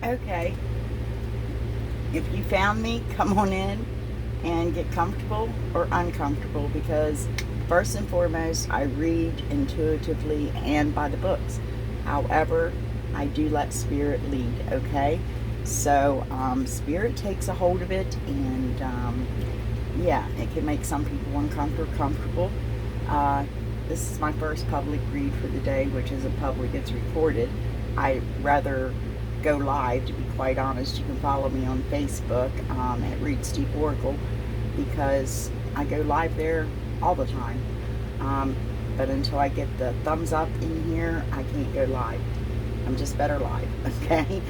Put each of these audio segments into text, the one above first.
Okay, if you found me, come on in and get comfortable or uncomfortable, because first and foremost, I read intuitively and by the books. However, I do let spirit lead, okay? So, spirit takes a hold of it, and yeah, it can make some people uncomfortable, comfortable. Uh, this is my first public read for the day, which isn't public, it's recorded. I rather go live, to be quite honest. You can follow me on Facebook at Read Steve Oracle, because I go live there all the time. But until I get the thumbs up in here, I can't go live. I'm just better live, okay?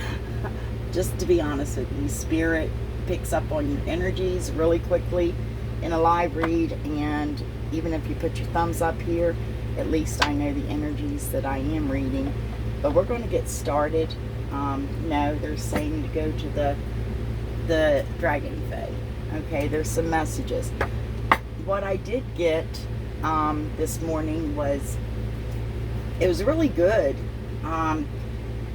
Just to be honest with you, spirit picks up on your energies really quickly in a live read, and even if you put your thumbs up here, at least I know the energies that I am reading. But we're going to get started. No, they're saying to go to the Dragon Fae. Okay, there's some messages. What I did get this morning was, it was really good.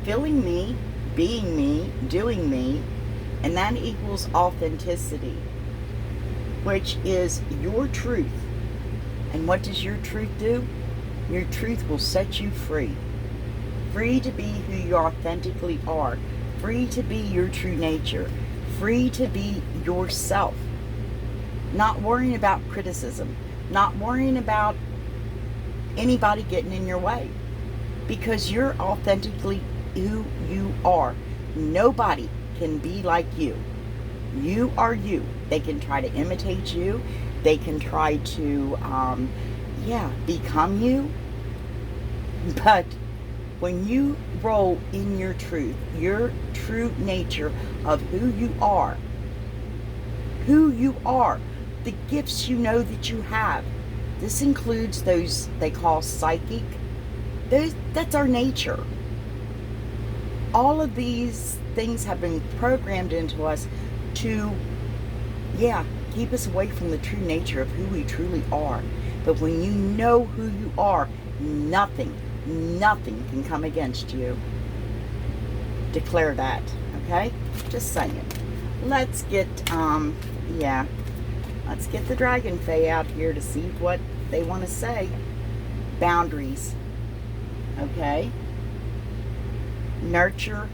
Feeling me, being me, doing me, and that equals authenticity, which is your truth. And what does your truth do? Your truth will set you free. Free to be who you authentically are. Free to be your true nature. Free to be yourself. Not worrying about criticism. Not worrying about anybody getting in your way. Because you're authentically who you are. Nobody can be like you. You are you. They can try to imitate you. They can try to, become you. But when you roll in your truth, your true nature of who you are, the gifts you know that you have, this includes those they call psychic, that's our nature. All of these things have been programmed into us to, keep us away from the true nature of who we truly are. But when you know who you are, nothing can come against you. Declare that, okay? Just saying. Let's get, let's get the Dragon Fae out here to see what they want to say. Boundaries, okay? Nurture,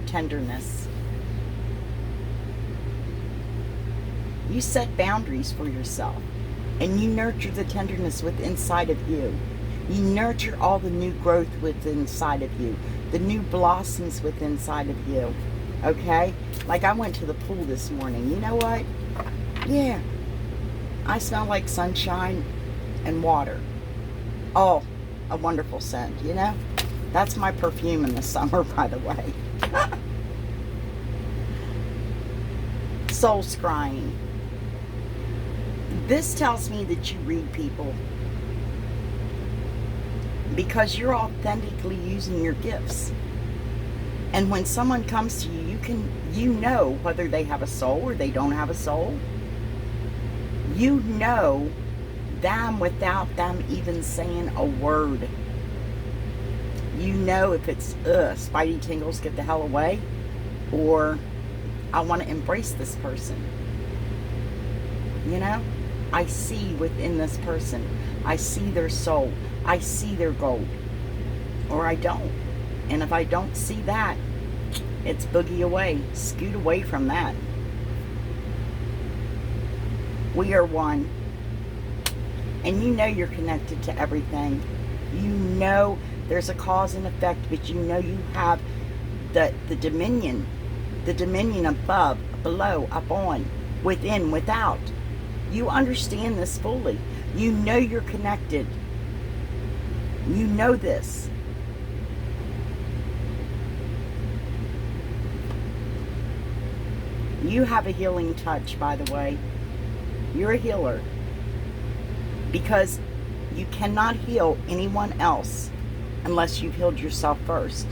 tenderness. You set boundaries for yourself, and you nurture the tenderness within inside of you. You nurture all the new growth within inside of you, the new blossoms within inside of you, okay? Like, I went to the pool this morning. You know what? Yeah, I smell like sunshine and water. Oh, a wonderful scent, you know? That's my perfume in the summer, by the way. Soul scrying. This tells me that you read people because you're authentically using your gifts. And when someone comes to you, you know whether they have a soul or they don't have a soul. You know them without them even saying a word. You know if it's, spidey tingles, get the hell away, or I want to embrace this person. You know? I see within this person. I see their soul. I see their gold. Or I don't. And if I don't see that, it's boogie away. Scoot away from that. We are one. And you know you're connected to everything. You know there's a cause and effect, but you know you have the dominion. The dominion above, below, up on, within, without. You understand this fully. You know you're connected. You know this. You have a healing touch, by the way. You're a healer. Because you cannot heal anyone else unless you've healed yourself first.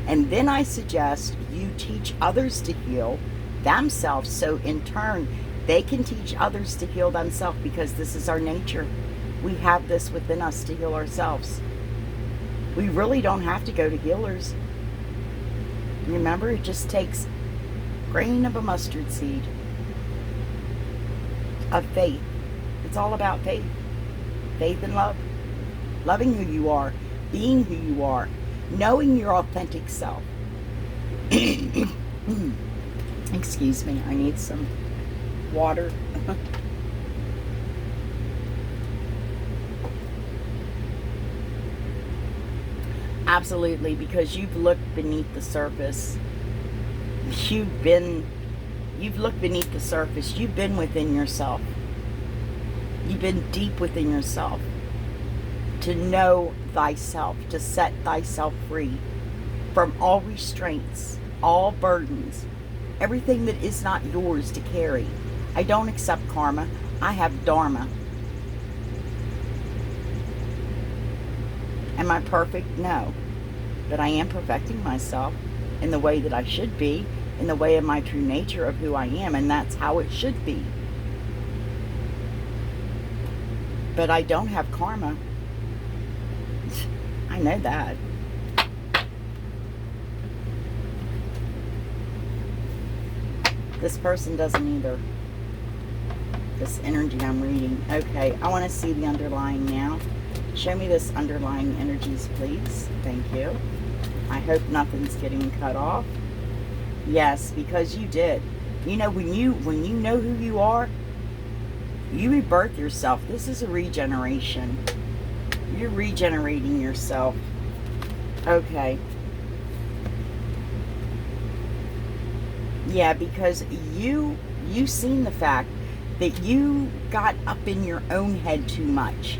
And then I suggest you teach others to heal themselves, so in turn they can teach others to heal themselves, because this is our nature. We have this within us to heal ourselves. We really don't have to go to healers. Remember, it just takes grain of a mustard seed of faith. It's all about faith. Faith and love. Loving who you are. Being who you are. Knowing your authentic self. Excuse me, I need some water. Absolutely, because you've looked beneath the surface. You've looked beneath the surface. You've been within yourself. You've been deep within yourself. To know thyself, to set thyself free from all restraints, all burdens, everything that is not yours to carry. I don't accept karma. I have dharma. Am I perfect? No. But I am perfecting myself in the way that I should be, in the way of my true nature of who I am, and that's how it should be. But I don't have karma. I know that. This person doesn't either. This energy I'm reading. Okay, I want to see the underlying now. Show me this underlying energies, please. Thank you. I hope nothing's getting cut off. Yes, because you did. You know, when you know who you are, you rebirth yourself. This is a regeneration. You're regenerating yourself. Okay. Yeah, because you seen the fact that you got up in your own head too much.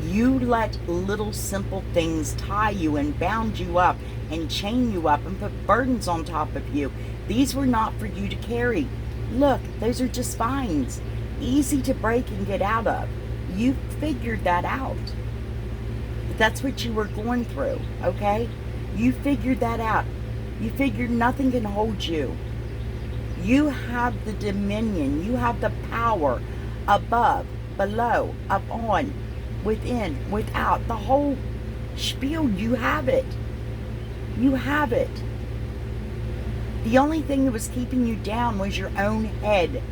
You let little simple things tie you and bound you up and chain you up and put burdens on top of you. These were not for you to carry. Look, those are just vines. Easy to break and get out of. You figured that out. That's what you were going through, okay? You figured that out. You figured nothing can hold you. You have the dominion. You have the power above, below, up on, within, without. The whole spiel, you have it. You have it. The only thing that was keeping you down was your own head.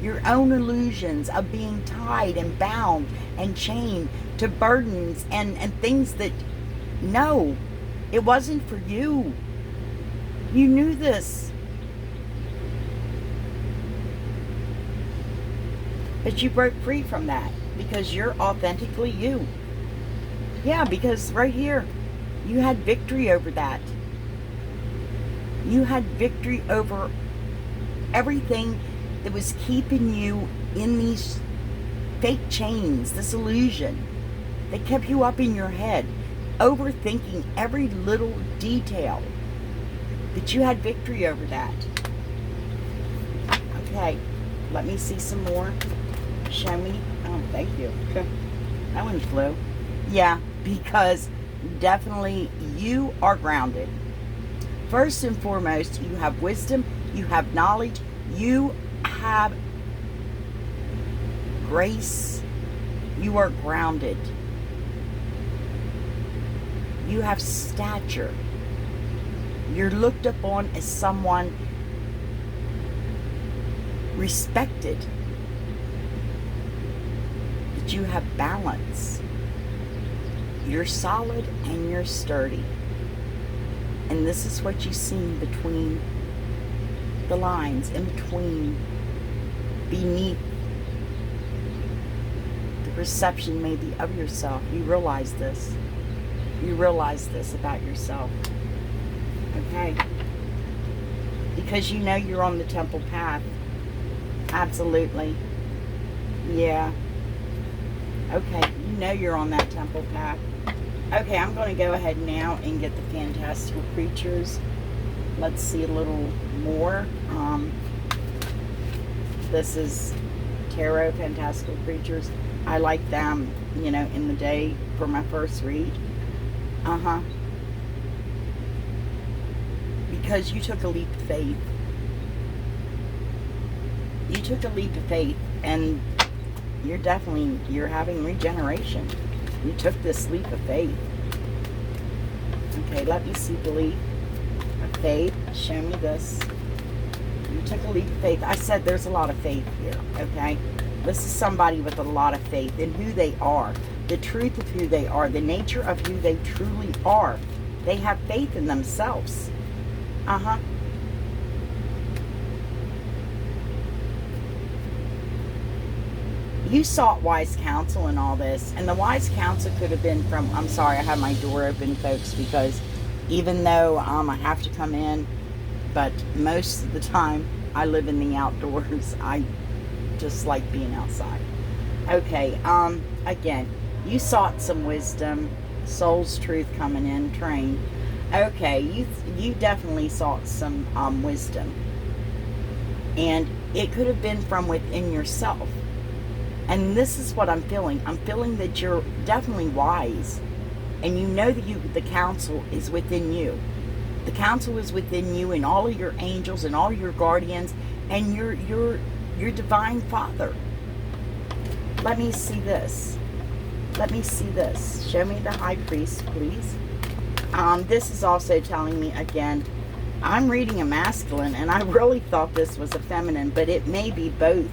Your own illusions of being tied and bound and chained to burdens and things that, no, it wasn't for you. You knew this. But you broke free from that because you're authentically you. Yeah, because right here, you had victory over that. You had victory over everything that was keeping you in these fake chains, this illusion that kept you up in your head, overthinking every little detail. But you had victory over that. Okay, let me see some more. Show me. Oh, thank you. That one flew. Yeah, because definitely you are grounded. First and foremost, you have wisdom, you have knowledge, you have grace, you are grounded. You have stature. You're looked upon as someone respected. But you have balance. You're solid and you're sturdy. And this is what you see between the lines, in between, beneath the perception maybe of yourself. You realize this. You realize this about yourself. Okay? Because you know you're on the temple path. Absolutely. Yeah. Okay, you know you're on that temple path. Okay, I'm going to go ahead now and get the fantastical creatures. Let's see a little more. This is tarot fantastical creatures. I like them, you know, in the day for my first read. Because you took a leap of faith. You took a leap of faith, and you're having regeneration. You took this leap of faith. Okay, let me see belief. Faith, show me this. You took a leap of faith. I said there's a lot of faith here, okay? This is somebody with a lot of faith in who they are, the truth of who they are, the nature of who they truly are. They have faith in themselves. You sought wise counsel in all this, and the wise counsel could have been from, I'm sorry, I have my door open, folks, because even though I have to come in, but most of the time I live in the outdoors. I just like being outside. Okay, again, you sought some wisdom, soul's truth coming in, train. Okay, you definitely sought some wisdom, and it could have been from within yourself. And this is what I'm feeling. I'm feeling that you're definitely wise, and you know that the counsel is within you. The counsel is within you, and all of your angels and all your guardians and your divine Father. Let me see this. Let me see this. Show me the High Priest, please. This is also telling me, again, I'm reading a masculine, and I really thought this was a feminine, but it may be both.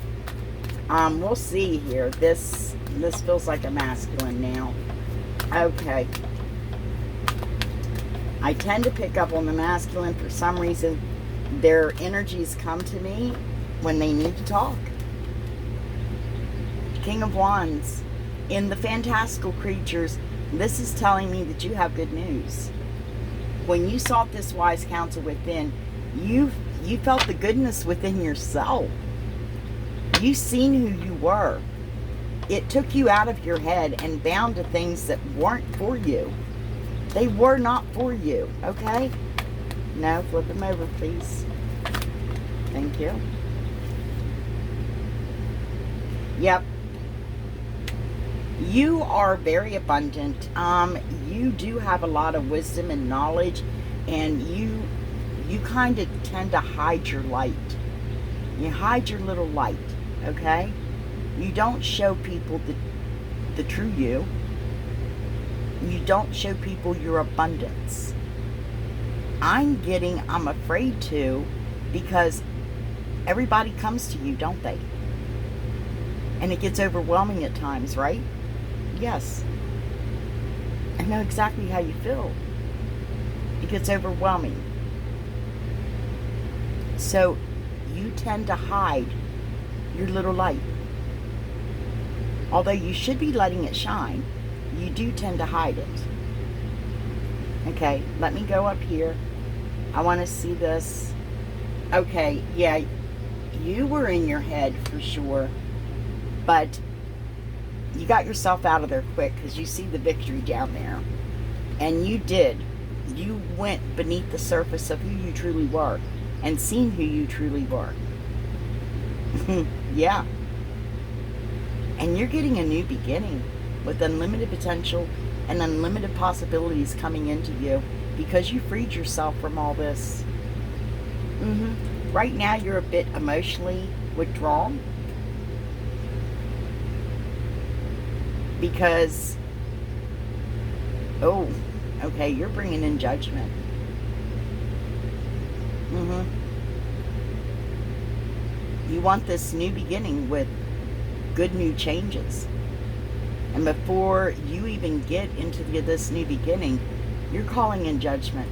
We'll see here. This feels like a masculine now. Okay. I tend to pick up on the masculine for some reason. Their energies come to me when they need to talk. King of Wands. In the fantastical creatures, this is telling me that you have good news. When you sought this wise counsel within, you felt the goodness within yourself. You seen who you were. It took you out of your head and bound to things that weren't for you. They were not for you, okay? No, flip them over, please. Thank you. Yep. You are very abundant. You do have a lot of wisdom and knowledge, and you kind of tend to hide your light. You hide your little light, okay? You don't show people the true you. You don't show people your abundance. I'm afraid to, because everybody comes to you, don't they? And it gets overwhelming at times, right? Yes. I know exactly how you feel. It gets overwhelming. So you tend to hide your little light. Although you should be letting it shine, you do tend to hide it. Okay, let me go up here. I want to see this. Okay, yeah, you were in your head for sure, but you got yourself out of there quick, because you see the victory down there. And you did. You went beneath the surface of who you truly were and seen who you truly were. Yeah. And you're getting a new beginning with unlimited potential and unlimited possibilities coming into you, because you freed yourself from all this. Right now you're a bit emotionally withdrawn, because, oh, okay, you're bringing in judgment. You want this new beginning with good new changes. And before you even get into this new beginning, you're calling in judgment.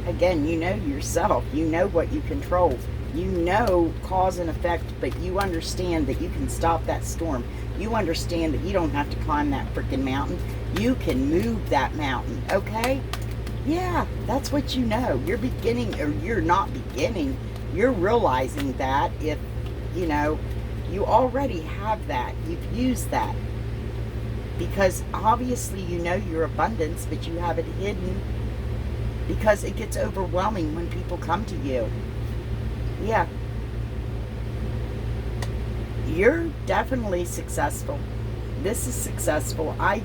Again, you know yourself. You know what you control. You know cause and effect, but you understand that you can stop that storm. You understand that you don't have to climb that freaking mountain. You can move that mountain, okay? Yeah, that's what you know. You're beginning, or you're not beginning. You're realizing that if, you know, you already have that. You've used that. Because obviously you know your abundance, but you have it hidden because it gets overwhelming when people come to you. Yeah. You're definitely successful. This is successful. I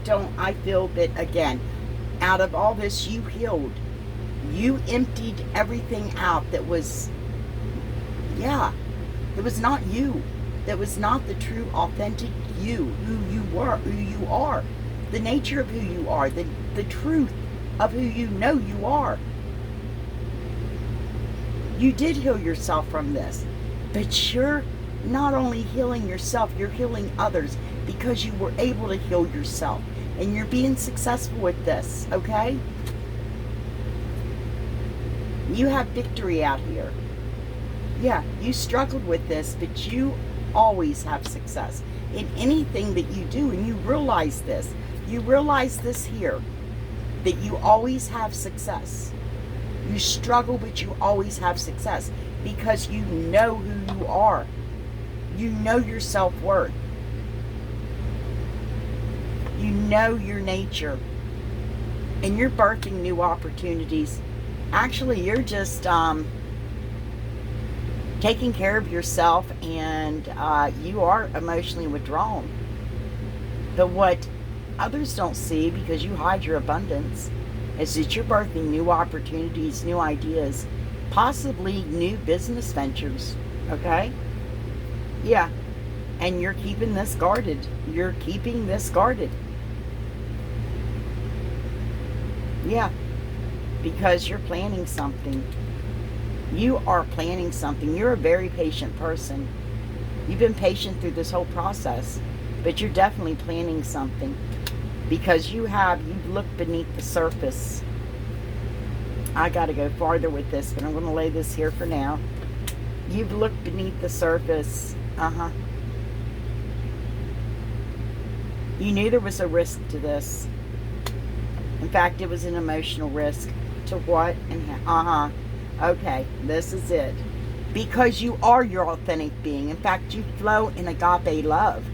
feel that, again, out of all this, you healed. You emptied everything out that was, that was not you. That was not the true, authentic you, who you were, who you are. The nature of who you are, the truth of who you know you are. You did heal yourself from this, but you're not only healing yourself, you're healing others because you were able to heal yourself, and you're being successful with this, okay? You have victory out here. Yeah, you struggled with this, but you always have success in anything that you do, and you realize this. You realize this here, that you always have success. You struggle, but you always have success because you know who you are. You know your self-worth. You know your nature. And you're birthing new opportunities. Actually, you're just taking care of yourself, and you are emotionally withdrawn. But what others don't see, because you hide your abundance, is that you're birthing new opportunities, new ideas, possibly new business ventures, okay? Yeah, and you're keeping this guarded. You're keeping this guarded. Yeah, because you're planning something. You are planning something. You're a very patient person. You've been patient through this whole process, but you're definitely planning something. Because you've looked beneath the surface. I got to go farther with this, but I'm going to lay this here for now. You've looked beneath the surface. You knew there was a risk to this. In fact, it was an emotional risk. To what and how? Okay, this is it. Because you are your authentic being. In fact, you flow in agape love.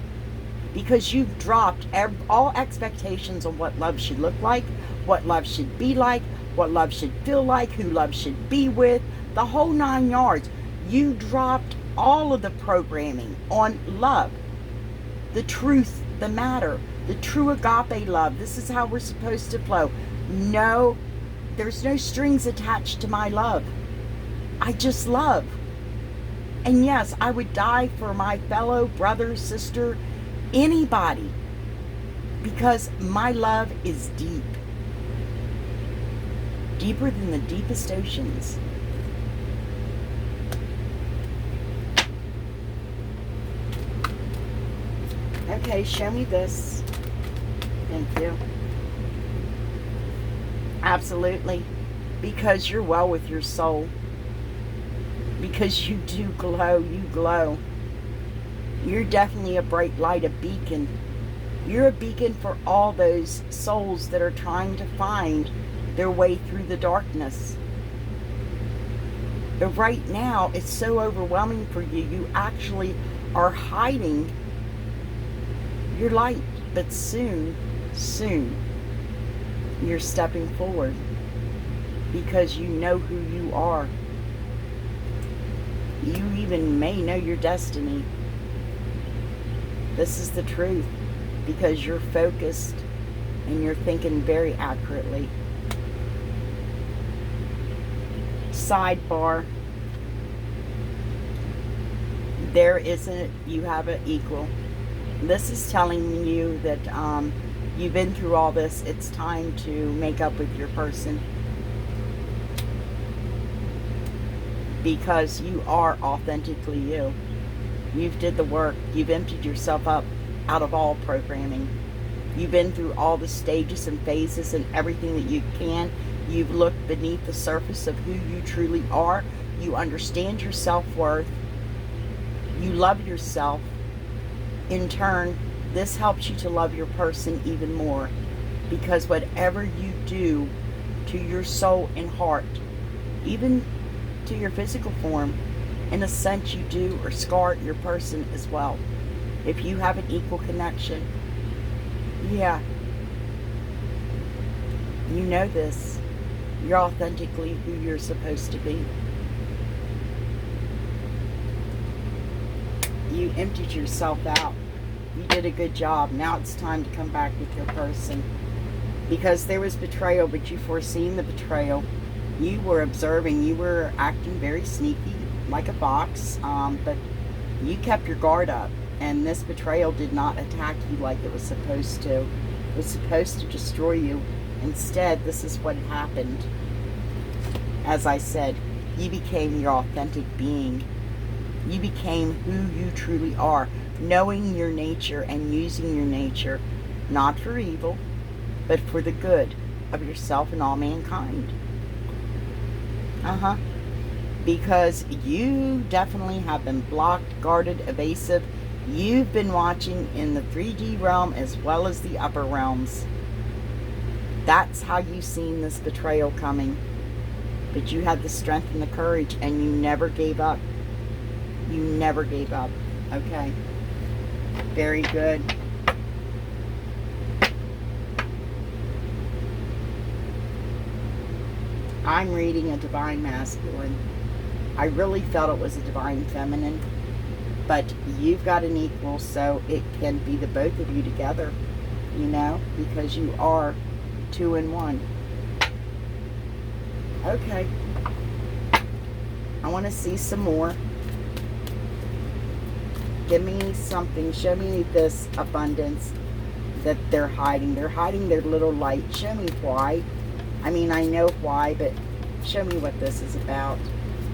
Because you've dropped all expectations on what love should look like, what love should be like, what love should feel like, who love should be with, the whole 9 yards. You dropped all of the programming on love, the truth, the matter, the true agape love. This is how we're supposed to flow. No, there's no strings attached to my love. I just love. And yes, I would die for my fellow brother, sister, anybody, because my love is deep. Deeper than the deepest oceans. Okay, show me this. Thank you. Absolutely. Because you're well with your soul. Because you do glow. You glow. You're definitely a bright light, a beacon. You're a beacon for all those souls that are trying to find their way through the darkness. But right now, it's so overwhelming for you. You actually are hiding your light. But soon, you're stepping forward. Because you know who you are. You even may know your destiny. This is the truth, because you're focused and you're thinking very accurately. Sidebar. There isn't, you have an equal. This is telling you that you've been through all this. It's time to make up with your person. Because you are authentically you. You've did the work. You've emptied yourself up out of all programming. You've been through all the stages and phases and everything that you can. You've looked beneath the surface of who you truly are. You understand your self-worth. You love yourself. In turn, this helps you to love your person even more. Because whatever you do to your soul and heart, even to your physical form, in a sense you do or scar your person as well. If you have an equal connection. Yeah. You know this. You're authentically who you're supposed to be. You emptied yourself out. You did a good job. Now it's time to come back with your person. Because there was betrayal, but you foreseen the betrayal. You were observing. You were acting very sneaky, like a fox. But you kept your guard up. And this betrayal did not attack you like it was supposed to. It was supposed to destroy you. Instead, this is what happened. As I said, you became your authentic being. You became who you truly are, knowing your nature and using your nature, not for evil, but for the good of yourself and all mankind. Because you definitely have been blocked, guarded, evasive. You've been watching in the 3D realm as well as the upper realms. That's how you've seen this betrayal coming. But you had the strength and the courage, and you never gave up. You never gave up. Okay. Very good. I'm reading a divine masculine. I really felt it was a divine feminine. But you've got an equal, so it can be the both of you together. You know? Because you are 2 in 1. Okay. I want to see some more. Give me something. Show me this abundance that they're hiding. They're hiding their little light. Show me why. I mean, I know why, but show me what this is about.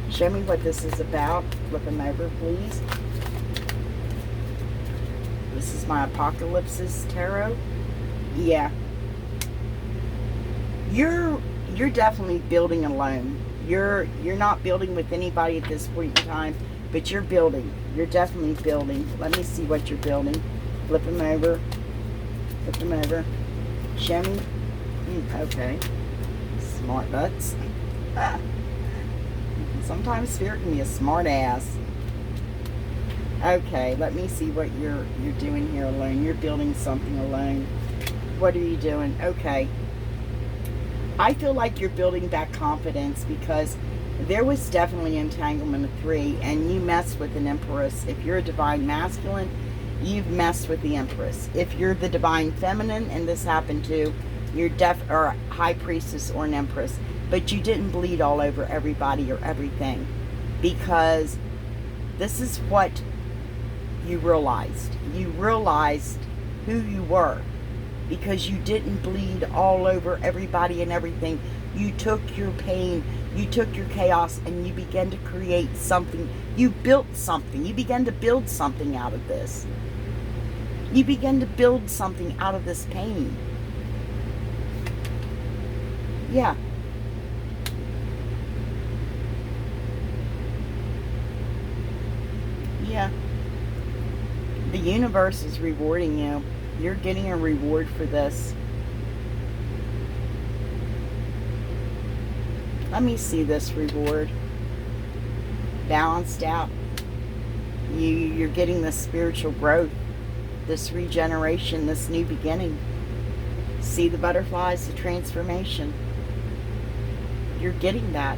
Show me what this is about. Flip them over, please. This is my Apocalypses Tarot. Yeah. You're definitely building alone. You're not building with anybody at this point in time, but you're building. You're definitely building. Let me see what you're building. Flip them over. Flip them over. Show me. Okay. Smart butts. Sometimes Spirit can be a smart ass. Okay, let me see what you're doing here alone. You're building something alone. What are you doing? Okay. I feel like you're building back confidence because there was definitely entanglement of 3, and you messed with an Empress. If you're a divine masculine, you've messed with the Empress. If you're the divine feminine, and this happened to, you're or a high priestess or an Empress, but you didn't bleed all over everybody or everything, because this is what you realized. You realized who you were, because you didn't bleed all over everybody and everything. You took your pain, you took your chaos, and you began to create something. You built something. You began to build something out of this. You began to build something out of this pain. Yeah. Yeah. The universe is rewarding you. You're getting a reward for this. Let me see this reward. Balanced out. You're getting this spiritual growth, this regeneration, this new beginning. See the butterflies, the transformation. You're getting that.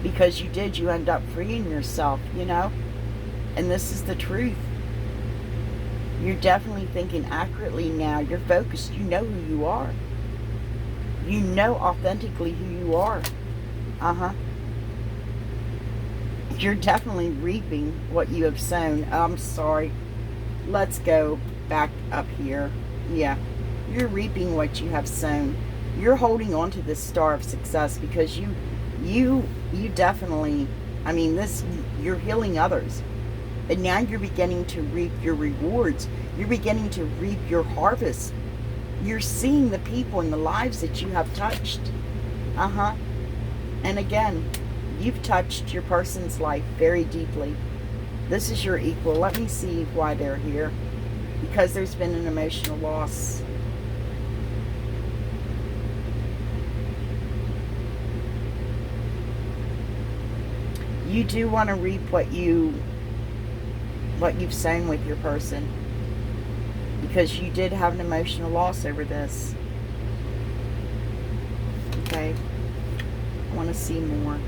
Because you did, you end up freeing yourself, you know? And this is the truth. You're definitely thinking accurately now. You're focused. You know who you are. You know authentically who you are. You're definitely reaping what you have sown. I'm sorry. Let's go back up here. Yeah. You're reaping what you have sown. You're holding on to this star of success because you definitely, I mean, you're healing others. And now you're beginning to reap your rewards. You're beginning to reap your harvest. You're seeing the people in the lives that you have touched. And again, you've touched your person's life very deeply. This is your equal. Let me see why they're here. Because there's been an emotional loss. You do want to reap what you've sown with your person, because you did have an emotional loss over this. Okay, I want to see more.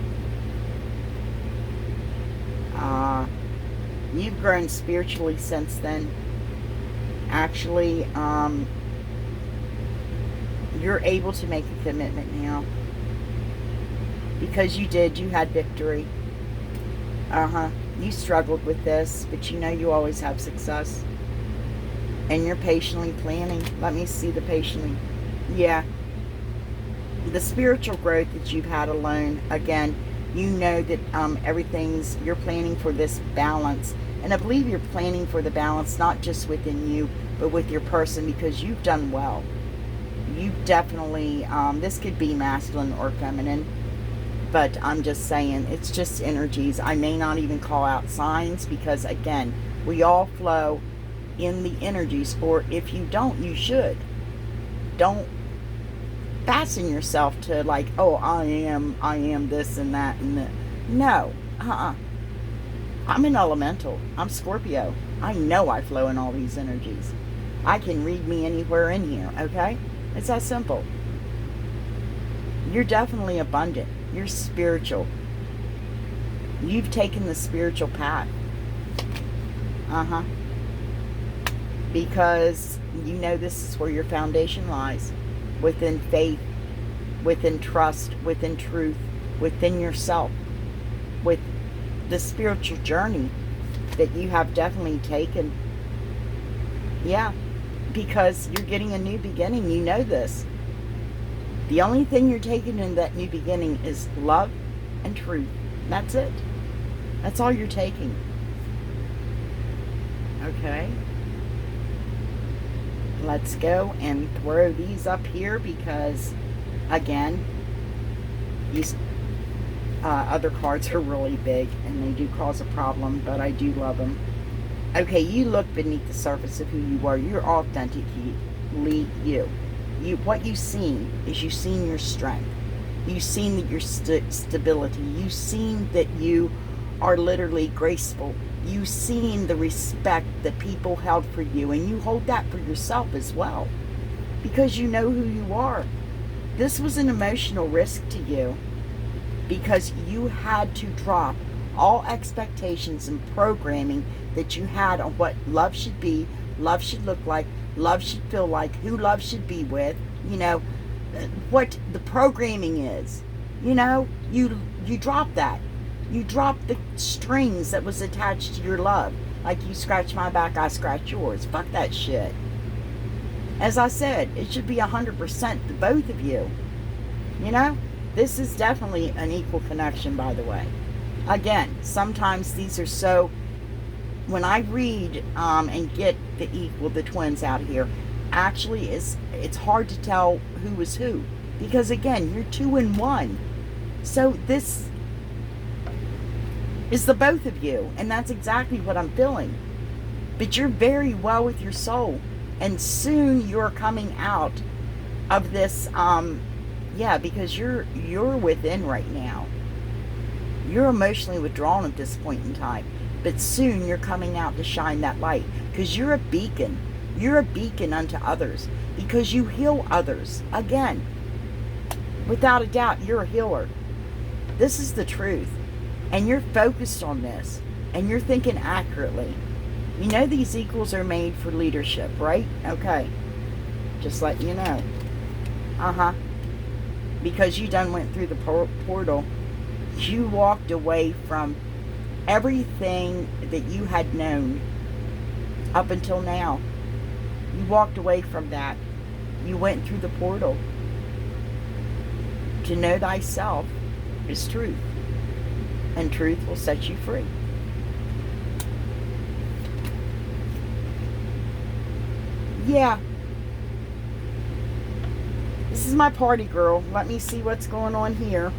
You've grown spiritually since then. Actually, you're able to make a commitment now, because you had victory. You struggled with this, but you know you always have success. And you're patiently planning. Let me see the patiently. Yeah. The spiritual growth that you've had alone, again, you know that you're planning for this balance. And I believe you're planning for the balance not just within you, but with your person, because you've done well. You've definitely, this could be masculine or feminine, but I'm just saying, it's just energies. I may not even call out signs, because again, we all flow in the energies, or if you don't, you should. Don't fasten yourself to like, oh, I am this and that and that. No, I'm an elemental. I'm Scorpio. I know I flow in all these energies. I can read me anywhere in here, okay? It's that simple. You're definitely abundant. You're spiritual. You've taken the spiritual path. Because you know this is where your foundation lies. Within faith, within trust, within truth, within yourself, with the spiritual journey that you have definitely taken. Yeah, because you're getting a new beginning. You know this. The only thing you're taking in that new beginning is love and truth. That's it. That's all you're taking. Okay. Let's go and throw these up here, because again, these other cards are really big and they do cause a problem, but I do love them. Okay, you look beneath the surface of who you are. You're authentically you. What you've seen is you've seen your strength. You've seen that your stability. You've seen that you are literally graceful. You've seen the respect that people held for you, and you hold that for yourself as well, because you know who you are. This was an emotional risk to you, because you had to drop all expectations and programming that you had on what love should be, love should look like, love should feel like, who love should be with, you know, what the programming is. You know, you drop that. You drop the strings that was attached to your love. Like, you scratch my back, I scratch yours. Fuck that shit. As I said, it should be 100% to both of you. You know? This is definitely an equal connection, by the way. Again, sometimes these are so... When I read and get the twins out here, actually it's hard to tell who is who. Because again, you're 2 in 1. So this is the both of you, and that's exactly what I'm feeling. But you're very well with your soul, and soon you're coming out of this, yeah, because you're within right now. You're emotionally withdrawn at this point in time, but soon you're coming out to shine that light, because you're a beacon. You're a beacon unto others, because you heal others. Again, without a doubt, you're a healer. This is the truth. And you're focused on this, and you're thinking accurately. You know these equals are made for leadership, right? Okay. Just letting you know. Because you done went through the portal. You walked away from everything that you had known up until now. You walked away from that. You went through the portal. To know thyself is truth. And truth will set you free. Yeah. This is my party girl. Let me see what's going on here.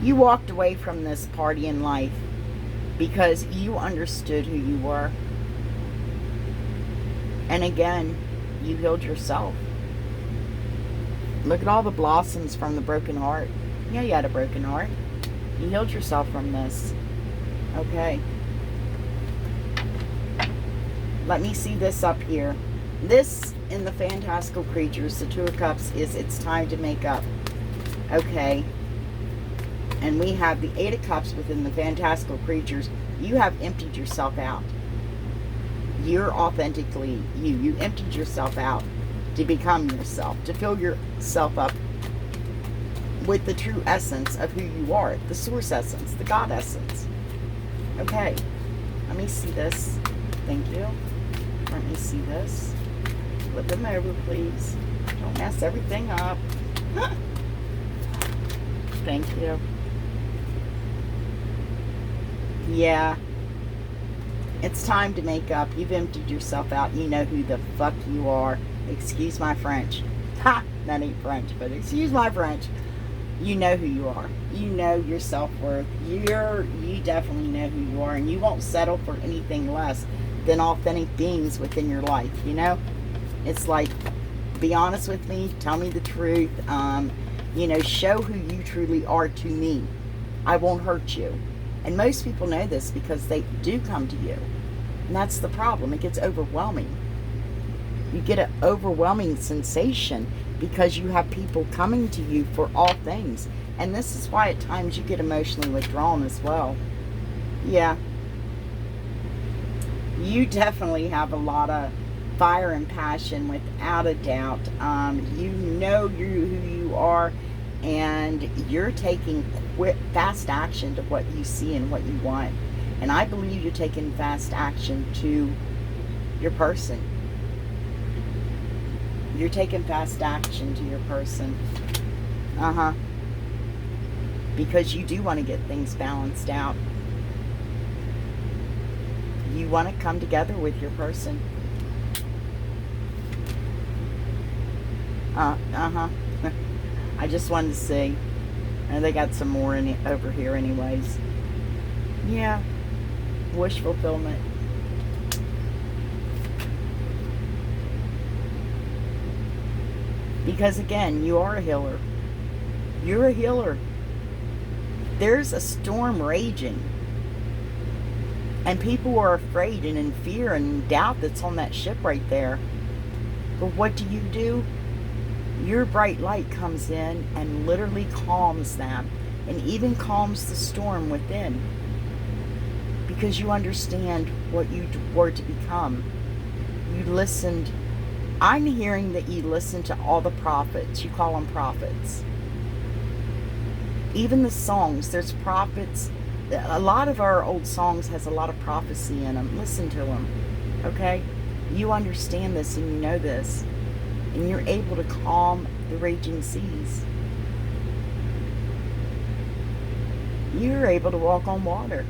You walked away from this party in life because you understood who you were. And again, you healed yourself. Look at all the blossoms from the broken heart. Yeah, you had a broken heart. You healed yourself from this. Okay. Let me see this up here. This in the fantastical creatures, the 2 of Cups, is it's time to make up. Okay. And we have the 8 of Cups within the fantastical creatures. You have emptied yourself out. You're authentically you. You emptied yourself out to become yourself, to fill yourself up with the true essence of who you are, the source essence, the God essence. Okay, let me see this. Thank you. Let me see this. Flip them over, please. Don't mess everything up. Thank you. Yeah. It's time to make up. You've emptied yourself out. You know who the fuck you are. Excuse my French. Ha! That ain't French, but excuse my French. You know who you are. You know your self-worth. You definitely know who you are, and you won't settle for anything less than authentic beings within your life, you know? It's like, be honest with me, tell me the truth, show who you truly are to me. I won't hurt you. And most people know this because they do come to you. And that's the problem. It gets overwhelming. You get an overwhelming sensation because you have people coming to you for all things. And this is why at times you get emotionally withdrawn as well. Yeah. You definitely have a lot of fire and passion, without a doubt. You know who you are, and you're taking fast action to what you see and what you want. And I believe you're taking fast action to your person. You're taking fast action to your person. Because you do want to get things balanced out. You want to come together with your person. I just wanted to see. And they got some more over here anyways. Yeah. Wish fulfillment. Because again, you are a healer. You're a healer. There's a storm raging. And people are afraid and in fear and doubt that's on that ship right there. But what do? Your bright light comes in and literally calms them. And even calms the storm within. Because you understand what you were to become. You listened. I'm hearing that you listen to all the prophets. You call them prophets. Even the songs, there's prophets. A lot of our old songs has a lot of prophecy in them. Listen to them, okay? You understand this and you know this. And you're able to calm the raging seas. You're able to walk on water.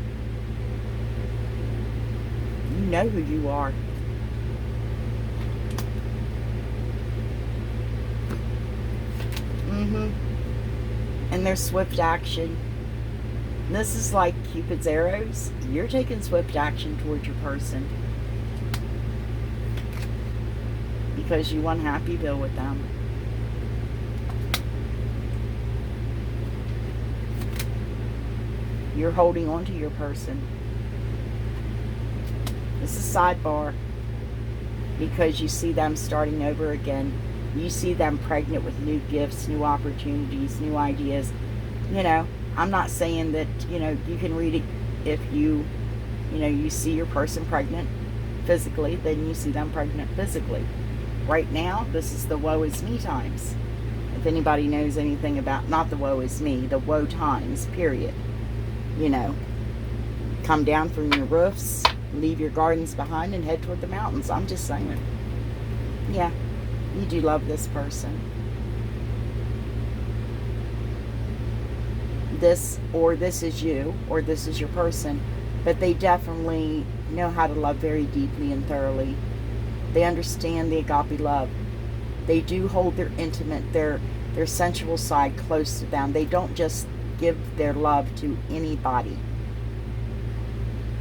You know who you are. And there's swift action. This is like Cupid's arrows. You're taking swift action towards your person. Because you want Happyville with them. You're holding on to your person. This is sidebar. Because you see them starting over again. You see them pregnant with new gifts, new opportunities, new ideas. You know, I'm not saying that, you can read it if you see your person pregnant physically, then you see them pregnant physically. Right now, this is the woe is me times. If anybody knows anything about, not the woe is me, the woe times, period. Come down from your roofs, leave your gardens behind and head toward the mountains. I'm just saying. Yeah. You do love this person. This is you, or this is your person. But they definitely know how to love very deeply and thoroughly. They understand the agape love. They do hold their intimate, their sensual side close to them. They don't just give their love to anybody.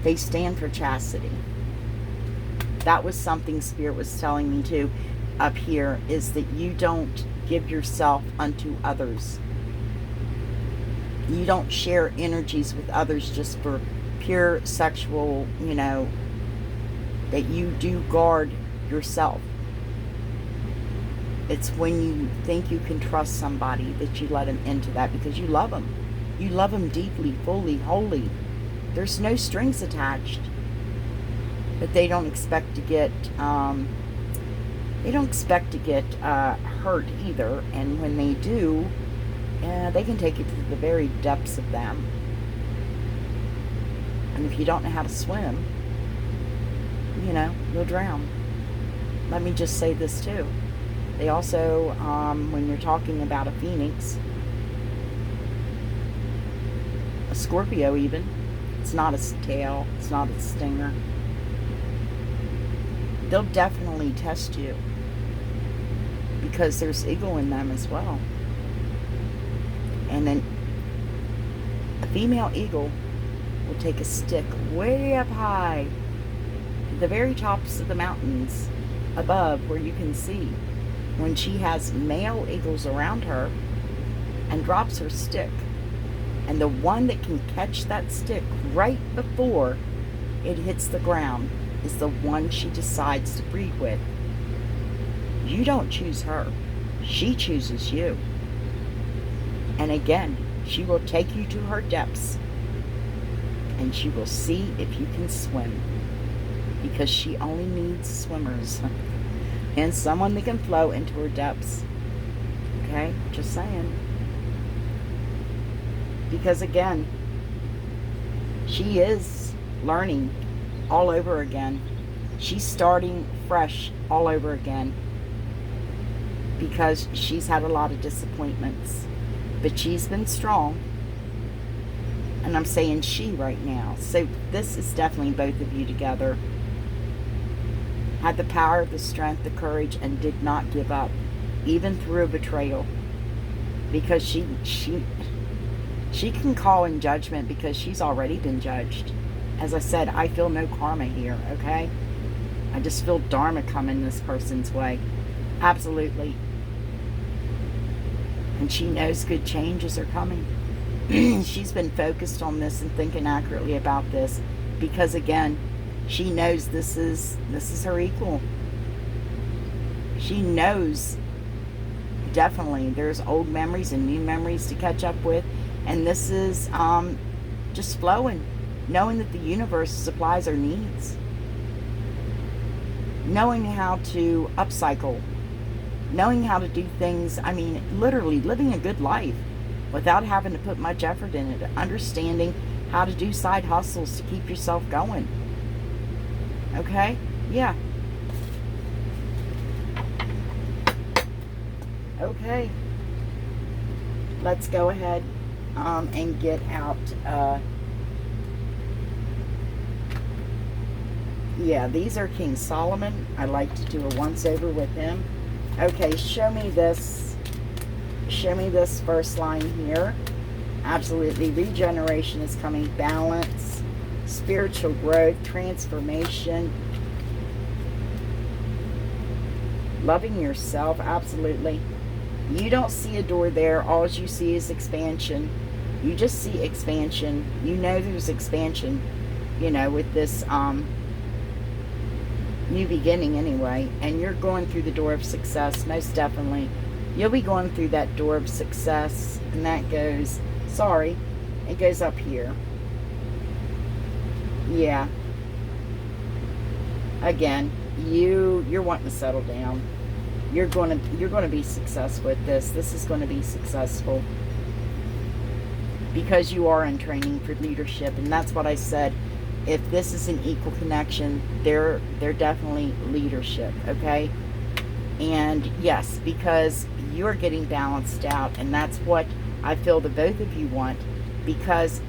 They stand for chastity. That was something Spirit was telling me too. Up here is that you don't give yourself unto others. You don't share energies with others just for pure sexual, that you do guard yourself. It's when you think you can trust somebody that you let them into that because you love them. You love them deeply, fully, wholly. There's no strings attached. But they don't expect to get hurt either, and when they do, they can take you to the very depths of them. And if you don't know how to swim, you'll drown. Let me just say this too. They also, when you're talking about a phoenix, a Scorpio even, it's not a tail, it's not a stinger. They'll definitely test you because there's ego in them as well. And then a female eagle will take a stick way up high, the very tops of the mountains above where you can see, when she has male eagles around her, and drops her stick. And the one that can catch that stick right before it hits the ground is the one she decides to breed with. You don't choose her. She chooses you. And again, she will take you to her depths, and she will see if you can swim, because she only needs swimmers and someone that can flow into her depths. Okay? Just saying. Because again, she is learning all over again. She's starting fresh all over again, because she's had a lot of disappointments. But she's been strong. And I'm saying she right now. So this is definitely both of you together. Had the power, the strength, the courage, and did not give up, even through a betrayal. Because she can call in judgment, because she's already been judged. As I said, I feel no karma here, okay? I just feel dharma coming this person's way. Absolutely. And she knows good changes are coming. She's been focused on this and thinking accurately about this, because again, she knows this is her equal. She knows definitely there's old memories and new memories to catch up with, and this is just flowing, knowing that the universe supplies our needs, knowing how to upcycle, knowing how to do things, I mean, literally living a good life without having to put much effort in it, understanding how to do side hustles to keep yourself going. Okay? Yeah. Okay. Let's go ahead and get out. Yeah, these are King Solomon. I like to do a once-over with him. Okay, show me this. Show me this first line here. Absolutely. Regeneration is coming. Balance. Spiritual growth. Transformation. Loving yourself. Absolutely. You don't see a door there. All you see is expansion. You just see expansion. You know there's expansion, you know, with this new beginning anyway. And you're going through the door of success, most definitely. You'll be going through that door of success, and that goes, sorry, it goes up here. Yeah. Again, you're wanting to settle down. You're going to be successful with this. This is going to be successful, because you are in training for leadership, and that's what I said. If this is an equal connection, they're definitely leadership, okay? And yes, because you're getting balanced out, and that's what I feel the both of you want, because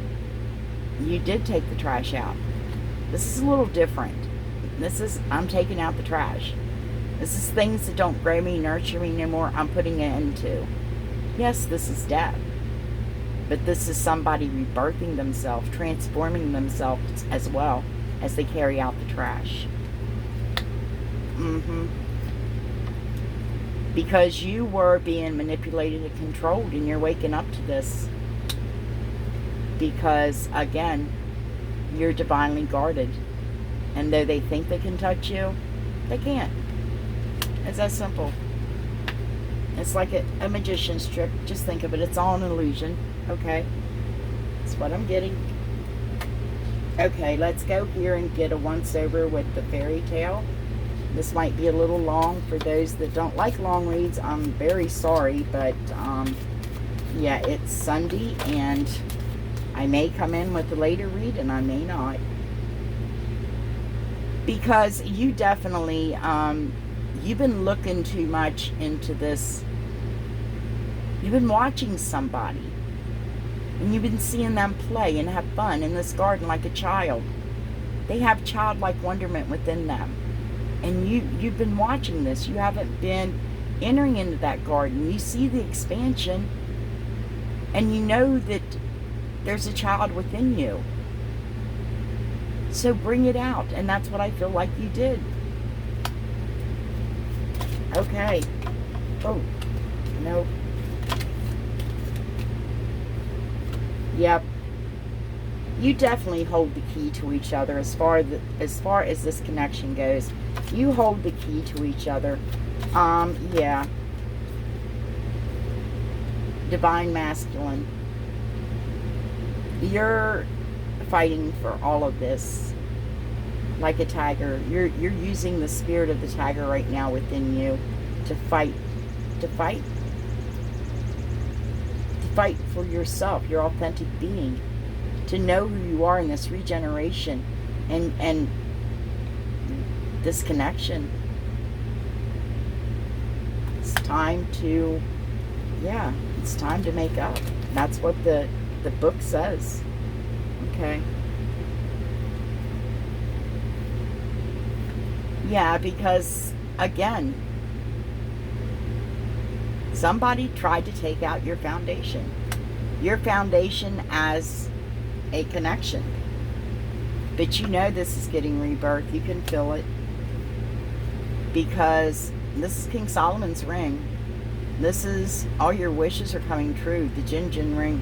you did take the trash out. This is a little different. This is, I'm taking out the trash. This is things that don't grow me, nurture me no more. I'm putting an end to. Yes, this is death. But this is somebody rebirthing themselves, transforming themselves as well as they carry out the trash. Because you were being manipulated and controlled, and you're waking up to this. Because, again, you're divinely guarded. And though they think they can touch you, they can't. It's that simple. It's like a magician's trick. Just think of it. It's all an illusion. Okay? That's what I'm getting. Okay, let's go here and get a once-over with the fairy tale. This might be a little long for those that don't like long reads. I'm very sorry, but yeah, it's Sunday, and I may come in with a later read, and I may not. Because you definitely, you've been looking too much into this. You've been watching somebody, and you've been seeing them play and have fun in this garden like a child. They have childlike wonderment within them. And you've been watching this. You haven't been entering into that garden. You see the expansion, and you know that there's a child within you. So bring it out. And that's what I feel like you did. Okay. Oh, no. Yep. You definitely hold the key to each other as far as this connection goes. You hold the key to each other. Yeah. Divine masculine. You're fighting for all of this like a tiger. You're using the spirit of the tiger right now within you to fight. To fight for yourself, your authentic being, to know who you are in this regeneration and this connection. It's time to, yeah, it's time to make up. That's what the book says. Okay. Yeah, because again, somebody tried to take out your foundation. Your foundation as a connection. But you know this is getting rebirth. You can feel it. Because this is King Solomon's ring. This is, all your wishes are coming true. The Jin Jin ring.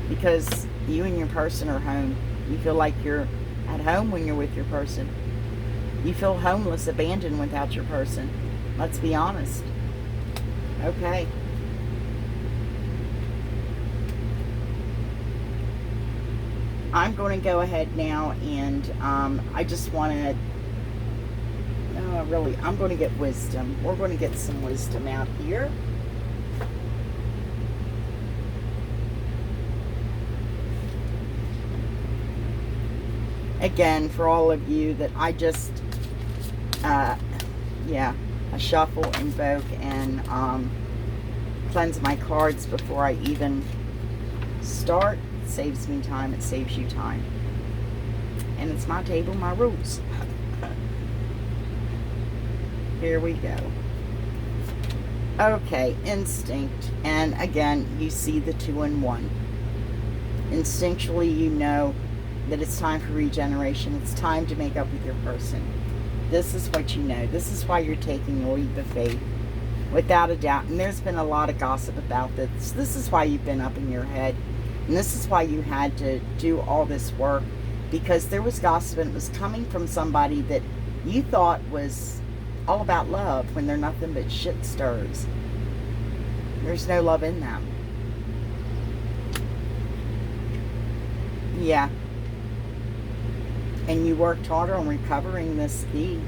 Because you and your person are home. You feel like you're at home when you're with your person. You feel homeless, abandoned without your person. Let's be honest. Okay. I'm going to go ahead now and I just want to, really, I'm going to get wisdom. We're going to get some wisdom out here. Again, for all of you that I just, yeah, I shuffle, invoke, and cleanse my cards before I even start. It saves me time. It saves you time. And it's my table, my rules. Here we go. Okay, instinct. And again, you see the 2 and 1. Instinctually, you know that it's time for regeneration. It's time to make up with your person. This is what you know. This is why you're taking your leap of faith. Without a doubt. And there's been a lot of gossip about this. This is why you've been up in your head. And this is why you had to do all this work. Because there was gossip and it was coming from somebody that you thought was all about love when they're nothing but shit stirs. There's no love in them. Yeah. And you worked harder on recovering this key.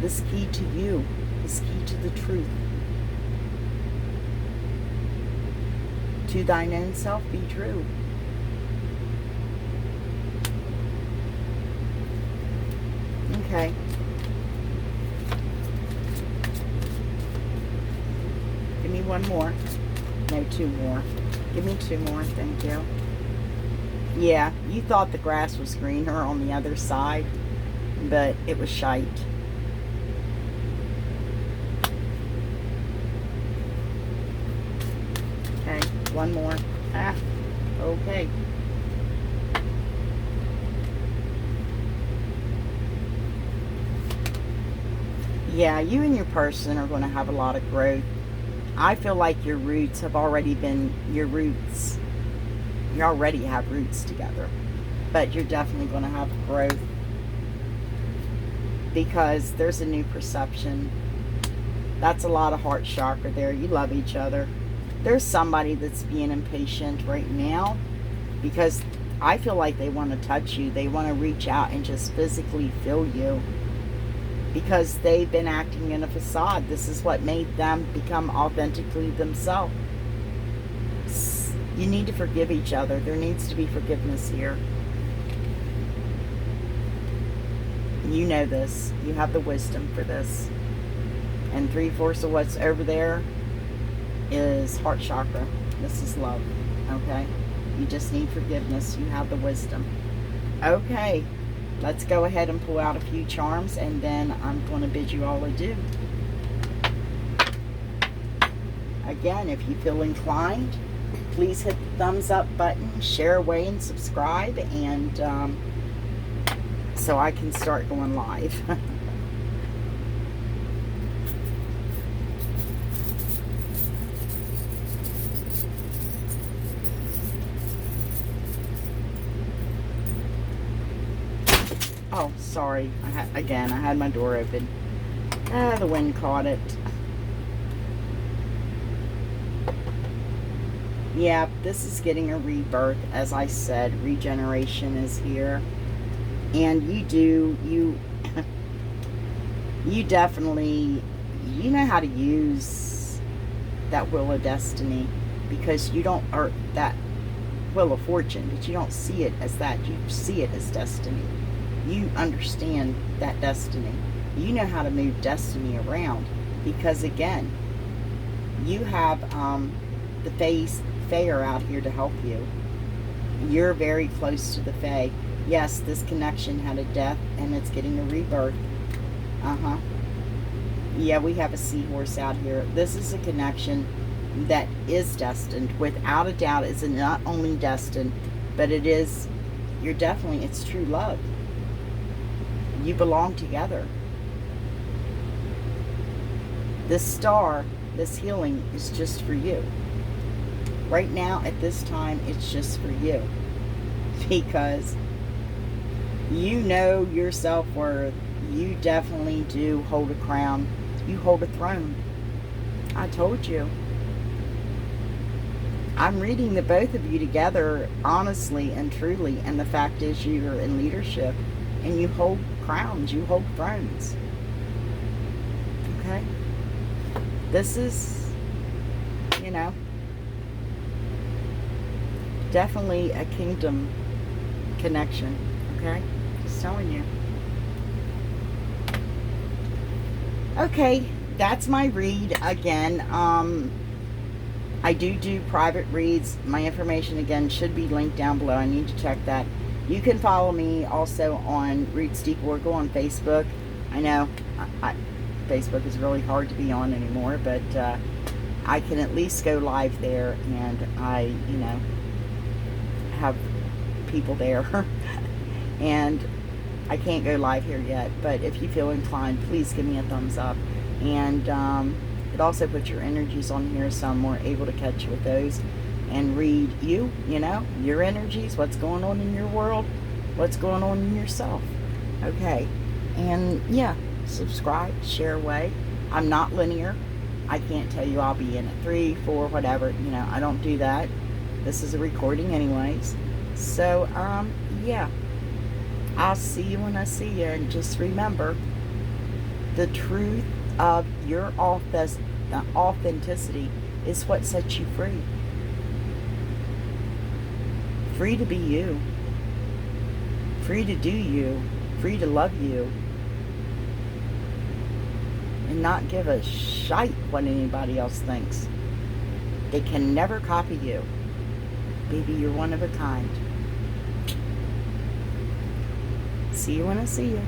This key to you. This key to the truth. To thine own self be true. Okay. Give me one more. No, 2 more. Give me 2 more. Thank you. Yeah, you thought the grass was greener on the other side, but it was shite. Okay, 1 more. Okay. Yeah, you and your person are going to have a lot of growth. I feel like your roots have already been, your roots, you already have roots together. But you're definitely going to have growth. Because there's a new perception. That's a lot of heart chakra there. You love each other. There's somebody that's being impatient right now. Because I feel like they want to touch you. They want to reach out and just physically feel you. Because they've been acting in a facade. This is what made them become authentically themselves. You need to forgive each other. There needs to be forgiveness here. You know this. You have the wisdom for this. And 3/4 of what's over there is heart chakra. This is love. Okay? You just need forgiveness. You have the wisdom. Okay. Let's go ahead and pull out a few charms, and then I'm going to bid you all adieu. Again, if you feel inclined, please hit the thumbs up button, share away, and subscribe, and so I can start going live. Oh, sorry. I had my door open. The wind caught it. Yeah, this is getting a rebirth. As I said, regeneration is here. And you definitely, you know how to use that wheel of destiny, because you don't, or that wheel of fortune, but you don't see it as that. You see it as destiny. You understand that destiny. You know how to move destiny around, because again, you have the Fae are out here to help you. You're very close to the Fae. Yes, this connection had a death, and it's getting a rebirth. Yeah, we have a seahorse out here. This is a connection that is destined. Without a doubt, it's not only destined, but it is, it's true love. You belong together. This star, this healing is just for you. Right now, at this time, it's just for you. Because you know your self-worth. You definitely do hold a crown. You hold a throne. I told you. I'm reading the both of you together, honestly and truly. And the fact is, you are in leadership. And you hold crowns. You hold thrones. Okay? This is, you know, definitely a kingdom connection. Okay? Just telling you. Okay, that's my read. Again, I do private reads. My information, again, should be linked down below. I need to check that. You can follow me also on Roots Deep Oracle on Facebook. I know Facebook is really hard to be on anymore, but I can at least go live there, and I, you know, have people there. And I can't go live here yet, but if you feel inclined, please give me a thumbs up. And it also puts your energies on here, so I'm more able to catch you with those and read you know, your energies, what's going on in your world, what's going on in yourself. Okay, and yeah, subscribe, share away. I'm not linear. I can't tell you I'll be in at 3, 4, whatever. You know, I don't do that. This is a recording anyways. So, yeah. I'll see you when I see you. And just remember, the truth of your authenticity is what sets you free. Free to be you. Free to do you. Free to love you. And not give a shite what anybody else thinks. They can never copy you. Baby, you're one of a kind. See you when I see you.